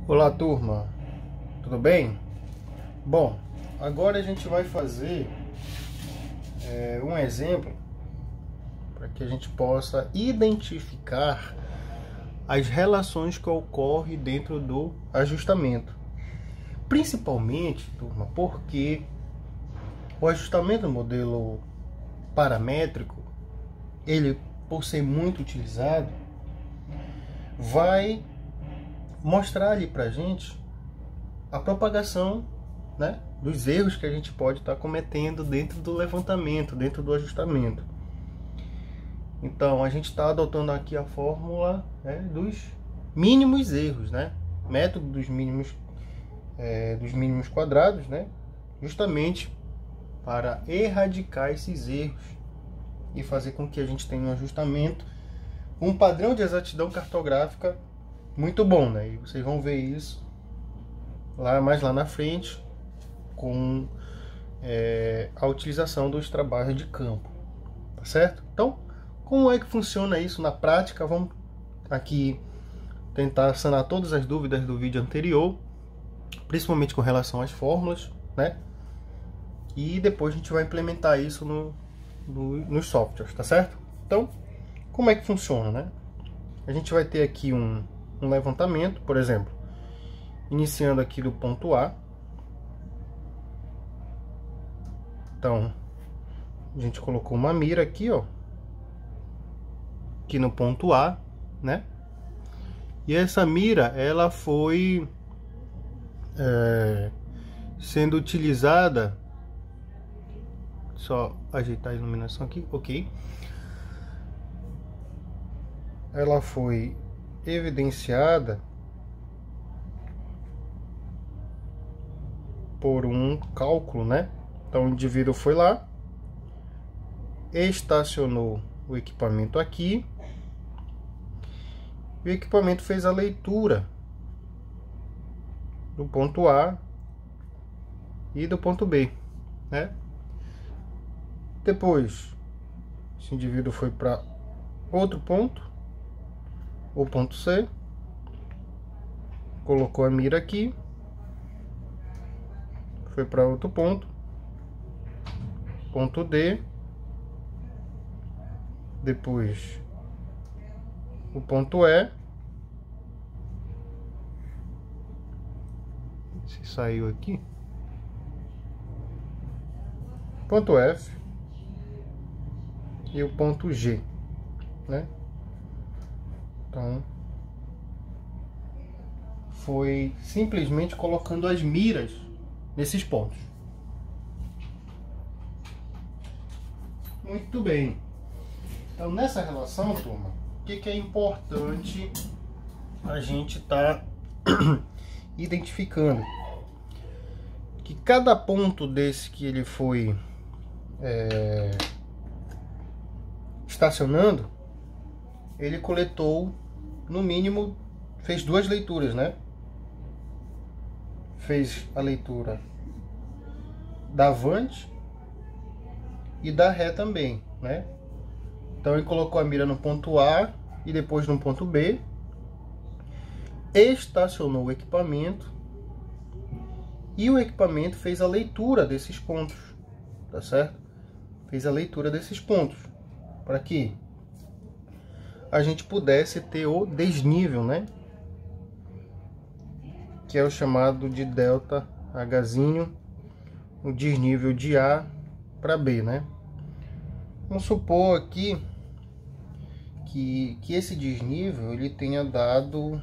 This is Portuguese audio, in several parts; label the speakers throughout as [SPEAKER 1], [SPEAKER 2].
[SPEAKER 1] Olá, turma, tudo bem? Bom, agora a gente vai fazer um exemplo para que a gente possa identificar as relações que ocorrem dentro do ajustamento. Principalmente, turma, porque o ajustamento do modelo paramétrico, ele, por ser muito utilizado, vai mostrar ali para a gente a propagação, né, dos erros que a gente pode estar cometendo dentro do levantamento, dentro do ajustamento. Então, a gente está adotando aqui a fórmula, né, dos mínimos erros, né, método dos mínimos quadrados, né, justamente para erradicar esses erros e fazer com que a gente tenha um ajustamento, um padrão de exatidão cartográfica muito bom, né? E vocês vão ver isso mais lá na frente com a utilização dos trabalhos de campo, tá certo? Então, como é que funciona isso na prática? Vamos aqui tentar sanar todas as dúvidas do vídeo anterior, principalmente com relação às fórmulas, né? E depois a gente vai implementar isso nos softwares, tá certo? Então, como é que funciona, né? A gente vai ter aqui um levantamento, por exemplo, iniciando aqui do ponto A. Então, a gente colocou uma mira aqui, ó, aqui no ponto A, né? E essa mira, ela foi sendo utilizada, só ajeitar a iluminação aqui, ok. Ela foi evidenciada por um cálculo, né? Então o indivíduo foi lá, estacionou o equipamento aqui, e o equipamento fez a leitura do ponto A e do ponto B, né? Depois, esse indivíduo foi para outro ponto, o ponto C, colocou a mira aqui, foi para outro ponto, ponto D, depois o ponto E, se saiu aqui, ponto F e o ponto G, né? Então, foi simplesmente colocando as miras nesses pontos. Muito bem. Então, nessa relação, turma, o que é importante a gente estar identificando? Que cada ponto desse que ele foi estacionando, ele coletou, no mínimo, fez duas leituras, né? Fez a leitura da avante e da ré também, né? Então ele colocou a mira no ponto A e depois no ponto B, estacionou o equipamento e o equipamento fez a leitura desses pontos, tá certo? Fez a leitura desses pontos para que a gente pudesse ter o desnível, né? Que é o chamado de delta Hzinho, o desnível de A para B, né? Vamos supor aqui que esse desnível ele tenha dado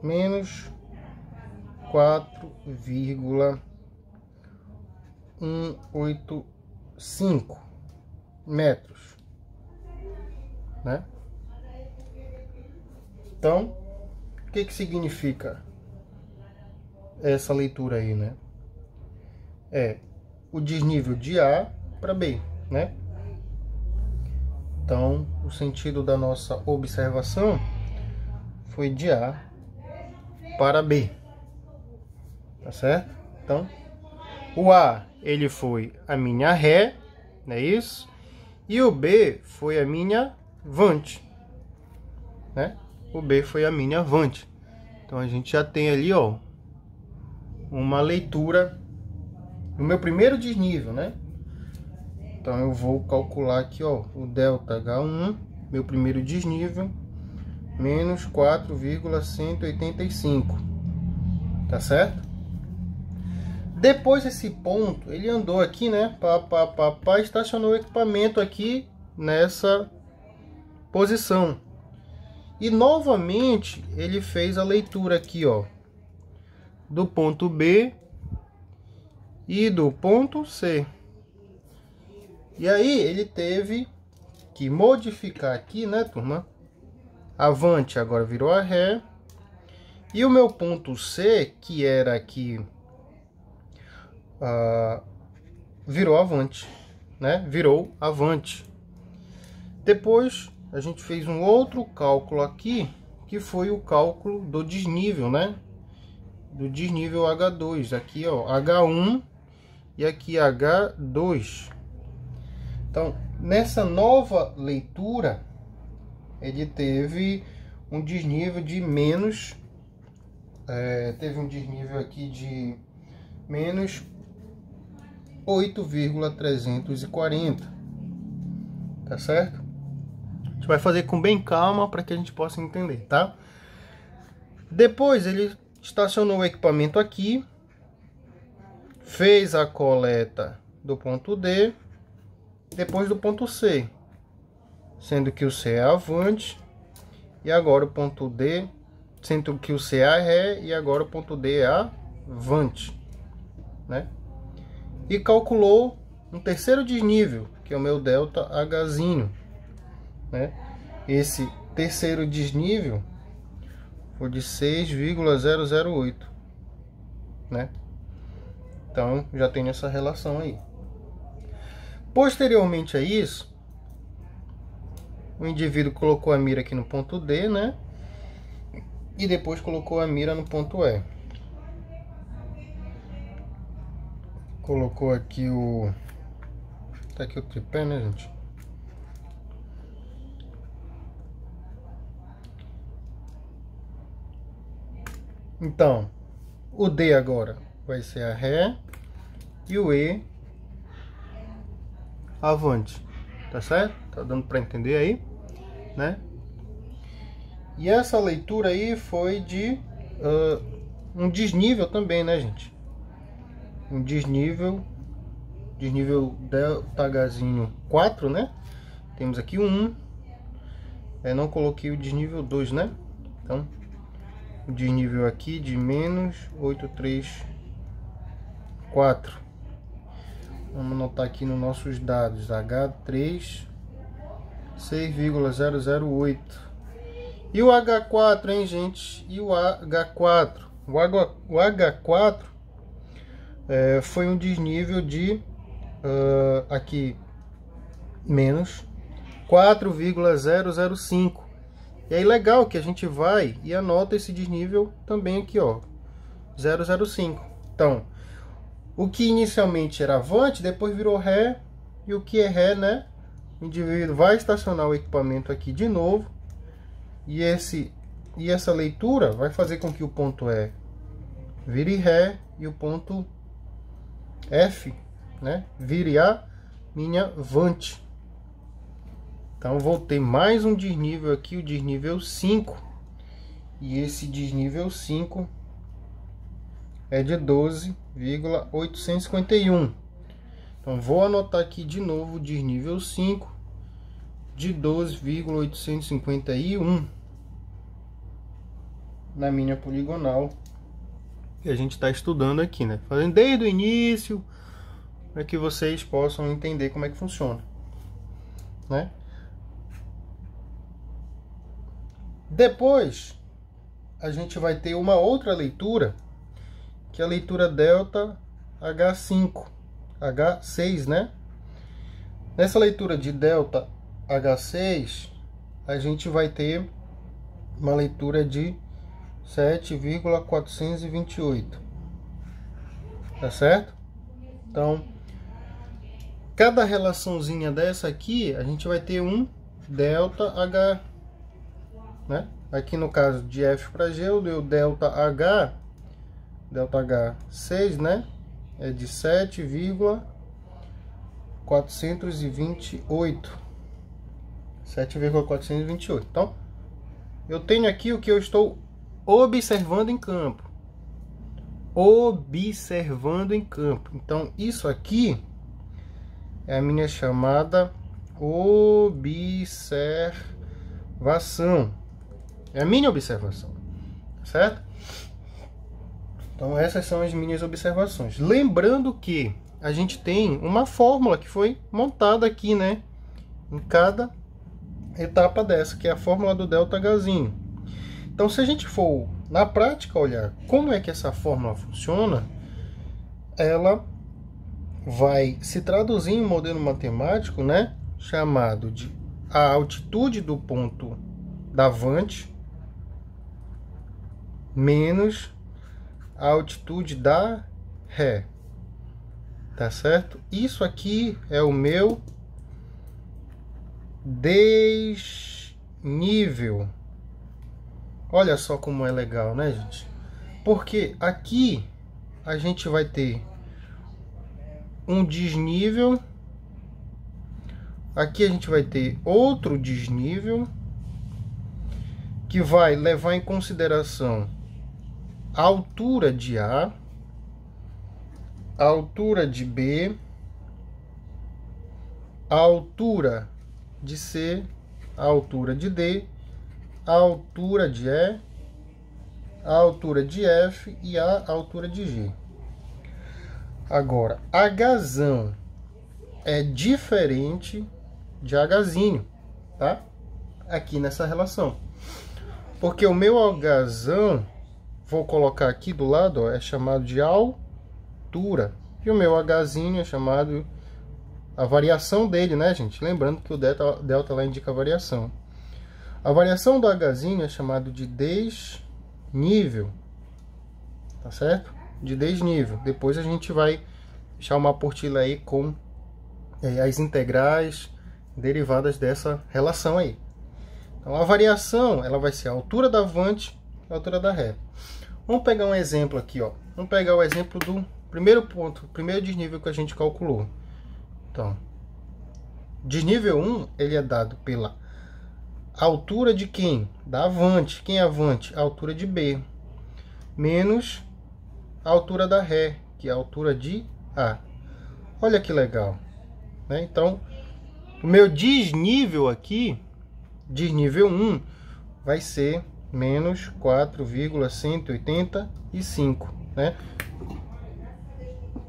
[SPEAKER 1] menos 4,185 metros, né? Então, o que significa essa leitura aí, né? É o desnível de A para B, né? Então, o sentido da nossa observação foi de A para B, tá certo? Então, o A, ele foi a minha ré, não é isso? E o B foi a minha vante, né? o B foi a mini Avante. Então a gente já tem ali, ó, uma leitura do meu primeiro desnível, né? Então eu vou calcular aqui, ó, o delta H1, meu primeiro desnível, menos 4,185, tá certo? Depois desse ponto, ele andou aqui, né, estacionou o equipamento aqui nessa posição. E novamente ele fez a leitura aqui, ó, do ponto B e do ponto C. E aí ele teve que modificar aqui, né, turma? Avante agora virou a Ré. E o meu ponto C, que era aqui, virou Avante, né? Virou Avante. Depois a gente fez um outro cálculo aqui, que foi o cálculo do desnível, né? Do desnível H2. Aqui, ó, H1 e aqui H2. Então, nessa nova leitura, ele teve um desnível de menos, teve um desnível aqui de menos 8,340, tá certo? A gente vai fazer com bem calma para que a gente possa entender, tá? Depois ele estacionou o equipamento aqui, fez a coleta do ponto D, depois do ponto C, sendo que o C é Avante, e agora o ponto D, sendo que o C é a Ré, e agora o ponto D é Avante, né? E calculou um terceiro desnível, que é o meu delta Hzinho, né? Esse terceiro desnível foi de 6,008, né? Então já tem essa relação aí. Posteriormente a isso, o indivíduo colocou a mira aqui no ponto D, né? E depois colocou a mira no ponto E. Colocou aqui o... Tá aqui o tripé, né, gente? Então, o D agora vai ser a Ré e o E Avante, tá certo? Tá dando para entender aí, né? E essa leitura aí foi de um desnível também, né, gente? Um desnível delta Hzinho 4, né? Temos aqui o 1. Não coloquei o desnível 2, né? Então, o desnível aqui de menos 834. Vamos anotar aqui nos nossos dados, H3, 6,008. E o H4, hein, gente? E o H4? O H4 foi um desnível de, aqui, menos 4,005. E aí legal que a gente vai e anota esse desnível também aqui, ó, 005. Então, o que inicialmente era Avante, depois virou Ré, e o que é Ré, né? O indivíduo vai estacionar o equipamento aqui de novo, e essa leitura vai fazer com que o ponto E vire Ré e o ponto F, né, vire a minha Avante. Então vou ter mais um desnível aqui, o desnível 5, e esse desnível 5 é de 12,851. Então vou anotar aqui de novo o desnível 5 de 12,851 na minha poligonal que a gente está estudando aqui, né? Fazendo desde o início para que vocês possam entender como é que funciona, né? Depois a gente vai ter uma outra leitura, que é a leitura delta H6, né? Nessa leitura de delta H6, a gente vai ter uma leitura de 7,428, tá certo? Então, cada relaçãozinha dessa aqui, a gente vai ter um delta H, né? Aqui no caso de F para G, o delta H 6, né? É de 7,428. 7,428. Então, eu tenho aqui o que eu estou observando em campo. Observando em campo. Então, isso aqui é a minha chamada observação. É a minha observação, certo? Então, essas são as minhas observações. Lembrando que a gente tem uma fórmula que foi montada aqui, né? Em cada etapa dessa, que é a fórmula do ΔHzinho. Então, se a gente for na prática olhar como é que essa fórmula funciona, ela vai se traduzir em um modelo matemático, né, chamado de a altitude do ponto davante menos a altitude da ré, tá certo? Isso aqui é o meu desnível. Olha só como é legal, né, gente? Porque aqui a gente vai ter um desnível, aqui a gente vai ter outro desnível, que vai levar em consideração a altura de A, a altura de B, a altura de C, a altura de D, a altura de E, a altura de F e a altura de G. Agora, Hzão é diferente de Hzinho, tá? Aqui nessa relação. Porque o meu Hzão, vou colocar aqui do lado, ó, é chamado de altura. E o meu Hzinho é chamado a variação dele, né, gente? Lembrando que o delta lá indica a variação. A variação do Hzinho é chamado de desnível, tá certo? De desnível. Depois a gente vai deixar uma apostila aí com as integrais derivadas dessa relação aí. Então a variação, ela vai ser a altura da avante e a altura da ré. Vamos pegar um exemplo aqui, ó. Vamos pegar o exemplo do primeiro ponto, primeiro desnível que a gente calculou. Então, desnível 1, ele é dado pela altura de quem? Da avante. Quem é avante? A altura de B. Menos a altura da ré, que é a altura de A. Olha que legal, né? Então, o meu desnível aqui, desnível 1, vai ser menos 4,185, né?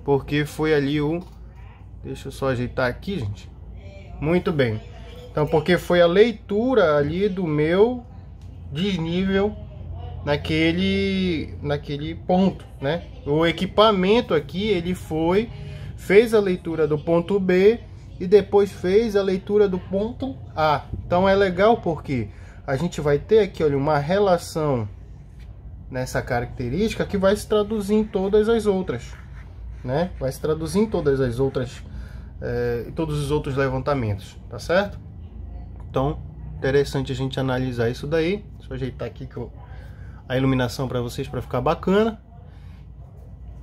[SPEAKER 1] Porque foi ali o... Deixa eu só ajeitar aqui, gente. Muito bem. Então, porque foi a leitura ali do meu desnível naquele ponto, né? O equipamento aqui, ele fez a leitura do ponto B e depois fez a leitura do ponto A. Então é legal porque a gente vai ter aqui, olha, uma relação nessa característica que vai se traduzir em todas as outras, né? Vai se traduzir em todas as outras, todos os outros levantamentos, tá certo? Então, interessante a gente analisar isso daí. Deixa eu ajeitar aqui a iluminação para vocês, para ficar bacana.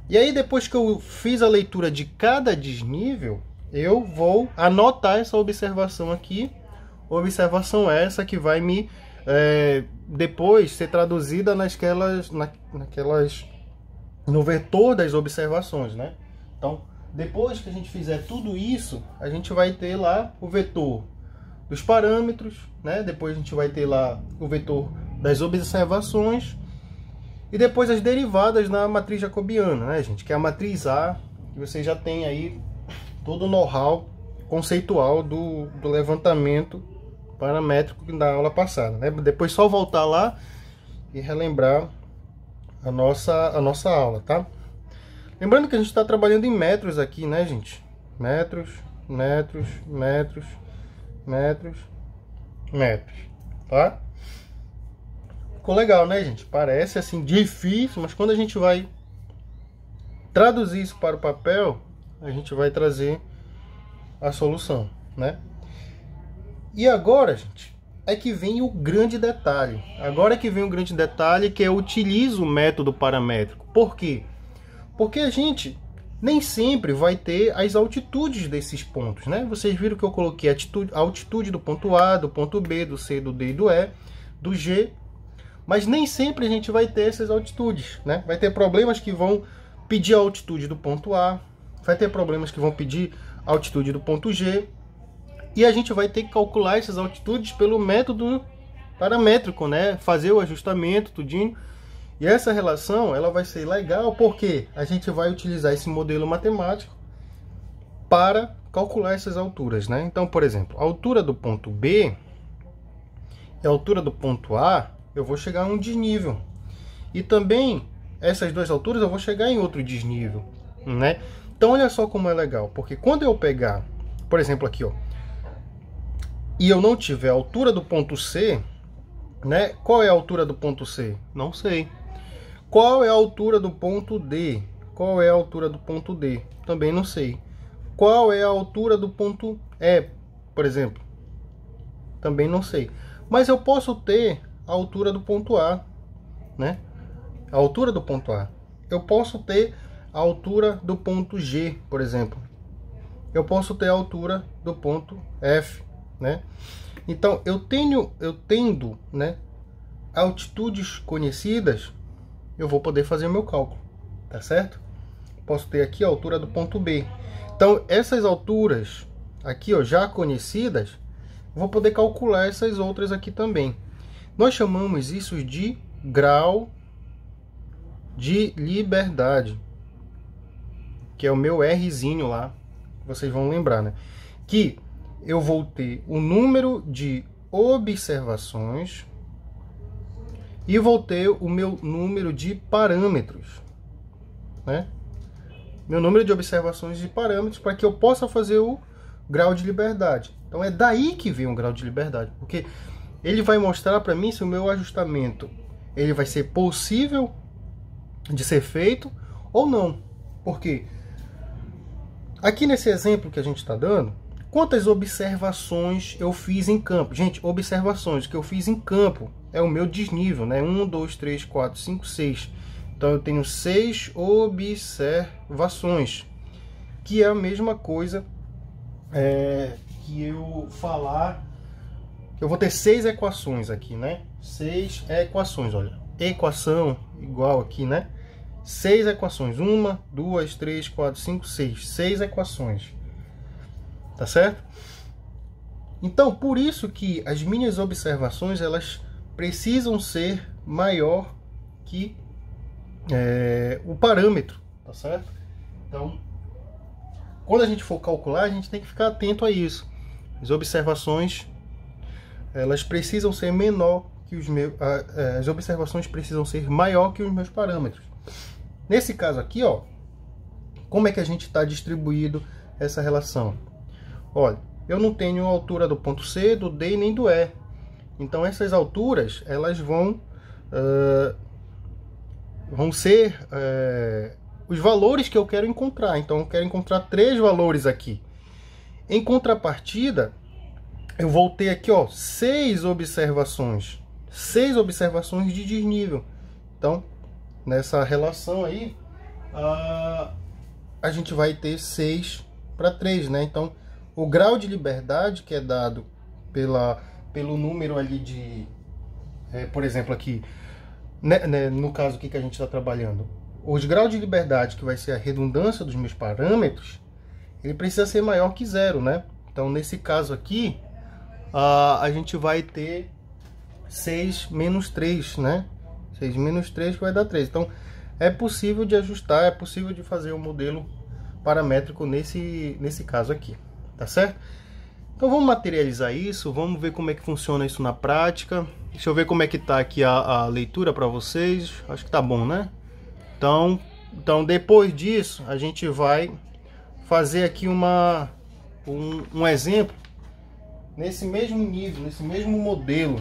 [SPEAKER 1] E aí, depois que eu fiz a leitura de cada desnível, eu vou anotar essa observação aqui. Observação essa que vai me depois ser traduzida no vetor das observações, né? Então, depois que a gente fizer tudo isso, a gente vai ter lá o vetor dos parâmetros, né? Depois a gente vai ter lá o vetor das observações e depois as derivadas na matriz jacobiana, né, gente? Que é a matriz A, que você já tem aí todo o know-how conceitual do levantamento paramétrico da aula passada, né? Depois só voltar lá e relembrar a nossa aula, tá? Lembrando que a gente está trabalhando em metros aqui, né, gente? Metros, metros, metros, metros, metros, tá? Ficou legal, né, gente? Parece assim difícil, mas quando a gente vai traduzir isso para o papel, a gente vai trazer a solução, né? E agora, gente, é que vem o grande detalhe. Agora é que vem o grande detalhe, que eu utilizo o método paramétrico. Por quê? Porque a gente nem sempre vai ter as altitudes desses pontos, né? Vocês viram que eu coloquei a altitude do ponto A, do ponto B, do C, do D e do E, do G, mas nem sempre a gente vai ter essas altitudes, né? Vai ter problemas que vão pedir a altitude do ponto A, vai ter problemas que vão pedir a altitude do ponto G, e a gente vai ter que calcular essas altitudes pelo método paramétrico, né? Fazer o ajustamento, tudinho. E essa relação, ela vai ser legal porque a gente vai utilizar esse modelo matemático para calcular essas alturas, né? Então, por exemplo, a altura do ponto B e a altura do ponto A, eu vou chegar a um desnível. E também, essas duas alturas, eu vou chegar em outro desnível, né? Então, olha só como é legal. Porque quando eu pegar, por exemplo, aqui, ó, e eu não tiver a altura do ponto C, né? Qual é a altura do ponto C? Não sei. Qual é a altura do ponto D? Qual é a altura do ponto D? Também não sei. Qual é a altura do ponto E, por exemplo? Também não sei. Mas eu posso ter a altura do ponto A, né? A altura do ponto A. Eu posso ter a altura do ponto G, por exemplo. Eu posso ter a altura do ponto F, né? Então, eu tendo, né, altitudes conhecidas, eu vou poder fazer o meu cálculo, tá certo? Posso ter aqui a altura do ponto B. Então, essas alturas aqui, ó, já conhecidas, vou poder calcular essas outras aqui também. Nós chamamos isso de grau de liberdade, que é o meu Rzinho lá, vocês vão lembrar, né? Que eu vou ter o número de observações e vou ter o meu número de parâmetros, né? Meu número de observações e parâmetros para que eu possa fazer o grau de liberdade. Então é daí que vem o grau de liberdade, porque ele vai mostrar para mim se o meu ajustamento ele vai ser possível de ser feito ou não. Porque aqui nesse exemplo que a gente está dando, quantas observações eu fiz em campo? Gente, observações que eu fiz em campo é o meu desnível, né? 1, 2, 3, 4, 5, 6. Então eu tenho 6 observações, que é a mesma coisa que eu falar que eu vou ter 6 equações aqui, né? 6 equações, olha. Equação igual aqui, né? 6 equações. 1, 2, 3, 4, 5, 6. 6 equações. Tá certo? Então, por isso que as minhas observações, elas precisam ser maior que o parâmetro, tá certo? Então, quando a gente for calcular, a gente tem que ficar atento a isso. As observações, elas precisam ser menor que os meus, as observações precisam ser maior que os meus parâmetros. Nesse caso aqui, ó, como é que a gente está distribuído essa relação? Olha, eu não tenho a altura do ponto C, do D nem do E. Então essas alturas, elas vão ser os valores que eu quero encontrar. Então eu quero encontrar 3 valores aqui. Em contrapartida, eu vou ter aqui, ó, 6 observações. 6 observações de desnível. Então, nessa relação aí, a gente vai ter 6 para 3, né? Então, o grau de liberdade que é dado pelo número ali de... por exemplo, aqui, né, no caso aqui que a gente está trabalhando, os graus de liberdade, que vai ser a redundância dos meus parâmetros, ele precisa ser maior que 0, né? Então, nesse caso aqui, a gente vai ter 6 menos 3, né? 6 menos 3 que vai dar 3. Então, é possível de ajustar, é possível de fazer o modelo paramétrico nesse caso aqui, tá certo? Então, vamos materializar isso, vamos ver como é que funciona isso na prática. Deixa eu ver como é que tá aqui a leitura para vocês. Acho que tá bom, né? Então, depois disso, a gente vai fazer aqui um exemplo nesse mesmo nível, nesse mesmo modelo,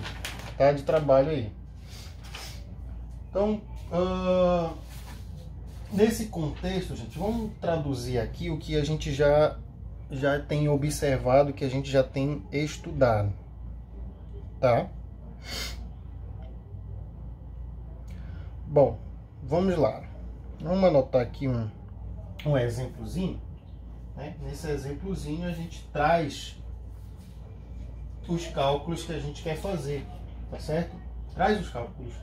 [SPEAKER 1] tá, de trabalho aí. Então, nesse contexto, gente, vamos traduzir aqui o que a gente já tem observado, que a gente já tem estudado. tá? Bom, vamos lá. Vamos anotar aqui um exemplozinho, né? Nesse exemplozinho a gente traz os cálculos que a gente quer fazer, tá certo? Traz os cálculos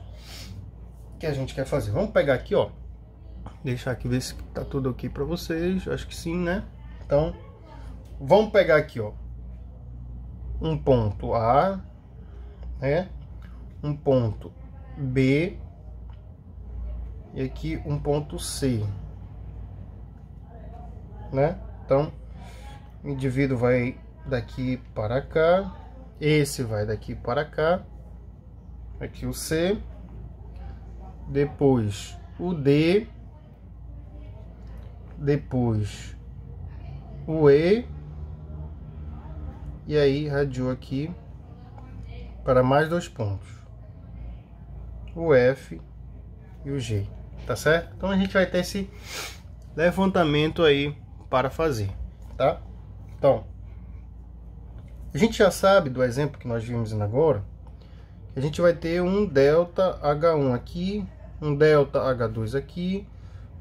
[SPEAKER 1] que a gente quer fazer. Vamos pegar aqui, ó. Deixar aqui ver se tá tudo aqui para vocês. Acho que sim, né? Então, vamos pegar aqui, ó. Um ponto A, né? Um ponto B e aqui um ponto C, né? Então, o indivíduo vai daqui para cá, esse vai daqui para cá, aqui o C, depois o D, depois o E, e aí radiou aqui para mais dois pontos, o F e o G, tá certo? Então a gente vai ter esse levantamento aí para fazer, tá? Então, a gente já sabe do exemplo que nós vimos agora, que a gente vai ter um delta H1 aqui, um delta H2 aqui,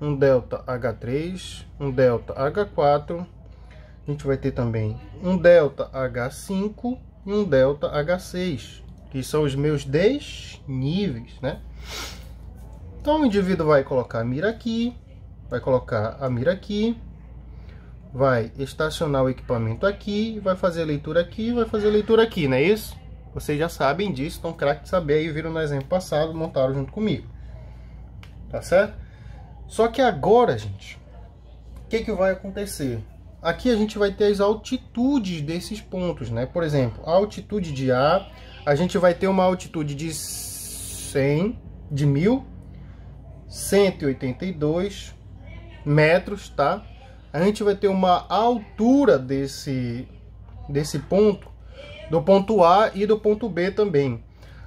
[SPEAKER 1] um delta H3, um delta H4, a gente vai ter também um delta H5 e um delta H6, que são os meus desníveis, né? Então o indivíduo vai colocar a mira aqui, vai colocar a mira aqui, vai estacionar o equipamento aqui, vai fazer a leitura aqui, vai fazer a leitura aqui, não é isso? Vocês já sabem disso, estão craque de saber aí, viram no exemplo passado, montaram junto comigo. Tá certo? Só que agora, gente, o que vai acontecer? Aqui a gente vai ter as altitudes desses pontos, né? Por exemplo, a altitude de A, a gente vai ter uma altitude de 1.182 metros, tá? A gente vai ter uma altura desse ponto, do ponto A e do ponto B também.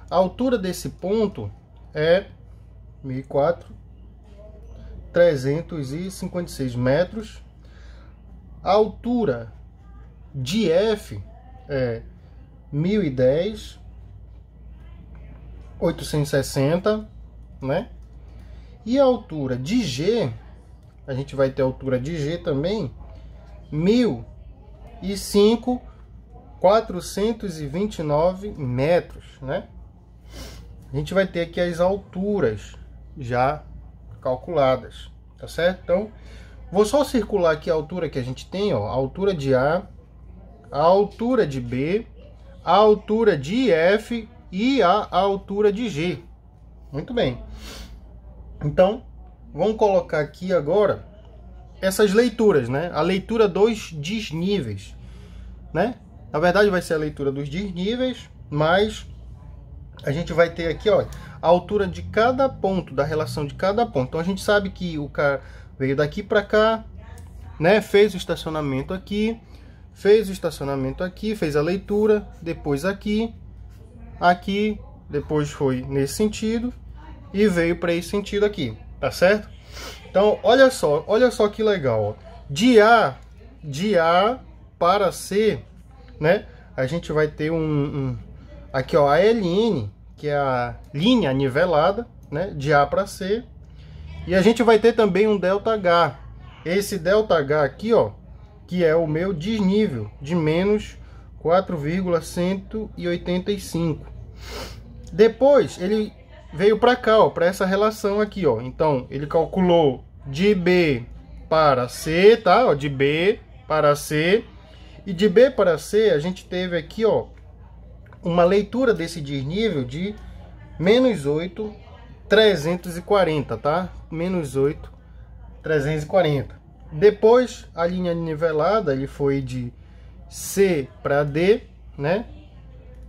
[SPEAKER 1] A altura desse ponto é 1.456 metros. A altura de F é 1.010, 860, né? E a altura de G, a gente vai ter a altura de G também, 1.005, 429 metros, né? A gente vai ter aqui as alturas já calculadas, tá certo? Então, vou só circular aqui a altura que a gente tem, ó, a altura de A, a altura de B, a altura de F e a altura de G. Muito bem. Então, vamos colocar aqui agora essas leituras, né? A leitura dos desníveis, né? Na verdade vai ser a leitura dos desníveis, mas a gente vai ter aqui, ó, a altura de cada ponto, da relação de cada ponto. Então a gente sabe que o cara veio daqui para cá, né? Fez o estacionamento aqui, fez o estacionamento aqui, fez a leitura, depois aqui, aqui, depois foi nesse sentido e veio para esse sentido aqui, tá certo? Então olha só que legal, ó. De A para C, né? A gente vai ter aqui, ó, a LN, que é a linha nivelada, né? De A para C. E a gente vai ter também um ΔH. Esse ΔH aqui, ó, que é o meu desnível de menos 4,185. Depois ele veio para cá, ó, para essa relação aqui, ó. Então ele calculou de B para C, tá? Ó, de B para C. E de B para C a gente teve aqui, ó, uma leitura desse desnível de menos 8,340, tá? Menos 8,340. Depois a linha nivelada, ele foi de C para D, né?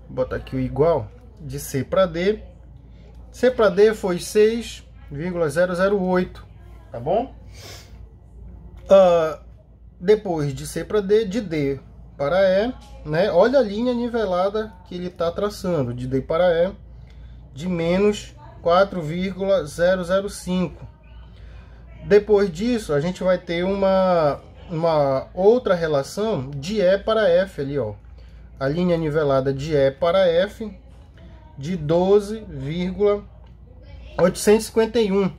[SPEAKER 1] Vou botar aqui o igual, de C para D. C para D foi 6,008, tá bom? Depois de C para D, de D para E, né? Olha a linha nivelada que ele está traçando, de D para E, de menos 4,005. Depois disso, a gente vai ter uma outra relação de E para F ali, ó. A linha nivelada de E para F de 12,851.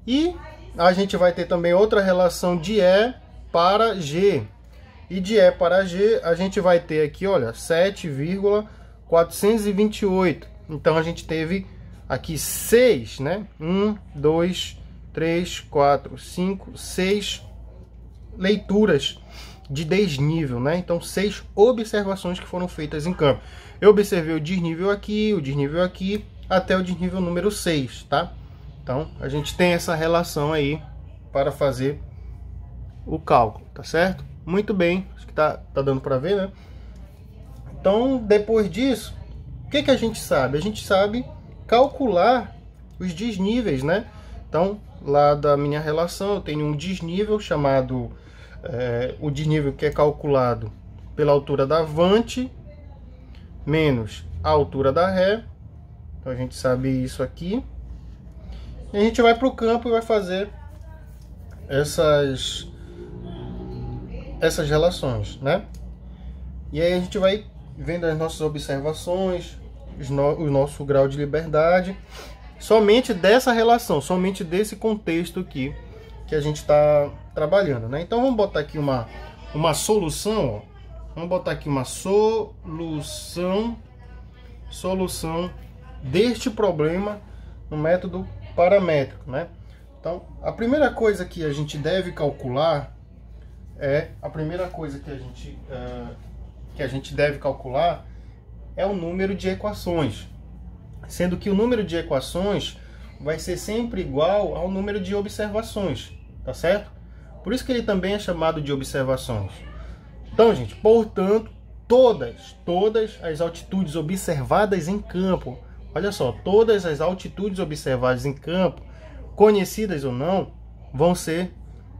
[SPEAKER 1] E a gente vai ter também outra relação de E para G. E de E para G a gente vai ter aqui, olha, 7,428. Então a gente teve aqui 6, né? 1, 2, 3, 4, 5, 6 leituras de desnível, né? Então 6 observações que foram feitas em campo. Eu observei o desnível aqui, até o desnível número 6, tá? Então a gente tem essa relação aí para fazer o cálculo, tá certo? Muito bem, acho que tá dando para ver, né? Então, depois disso, o que a gente sabe? A gente sabe calcular os desníveis, né? Então, lá da minha relação, eu tenho um desnível chamado, o desnível que é calculado pela altura da avante menos a altura da ré. Então, a gente sabe isso aqui. E a gente vai para o campo e vai fazer essas relações, né? E aí a gente vai vendo as nossas observações, o nosso grau de liberdade, somente dessa relação, somente desse contexto aqui que a gente está trabalhando, né? Então vamos botar aqui uma solução, ó. Vamos botar aqui uma solução deste problema no método paramétrico, né? Então a primeira coisa que a gente deve calcular é o número de equações, sendo que o número de equações vai ser sempre igual ao número de observações, tá certo? Por isso que ele também é chamado de observações. Então, gente, portanto, todas as altitudes observadas em campo, olha só, todas as altitudes observadas em campo, conhecidas ou não, vão ser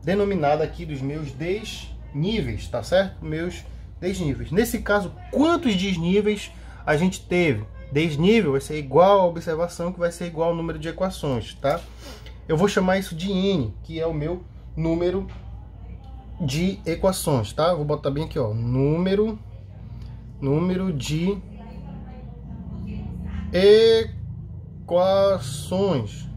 [SPEAKER 1] denominada aqui dos meus desníveis, tá certo? Meus desníveis. Nesse caso, quantos desníveis a gente teve? Desnível vai ser igual a observação, que vai ser igual ao número de equações, tá? Eu vou chamar isso de N, que é o meu número de equações, tá? Vou botar bem aqui, ó, número de equações.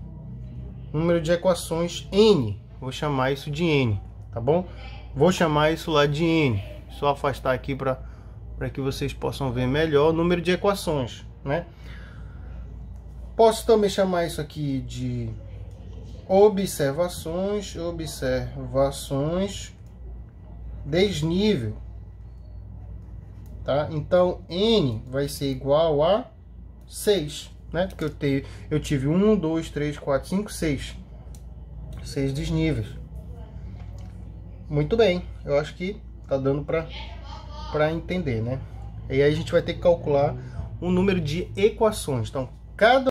[SPEAKER 1] Número de equações N. Vou chamar isso de N, tá bom? Vou chamar isso lá de N. Só afastar aqui para que vocês possam ver melhor o número de equações, né? Posso também chamar isso aqui de observações desnível, tá? Então N vai ser igual a 6, né? Porque eu tive 1, 2, 3, 4, 5, 6 desníveis. Muito bem, eu acho que tá dando para entender, né? E aí a gente vai ter que calcular um número de equações. Então, cada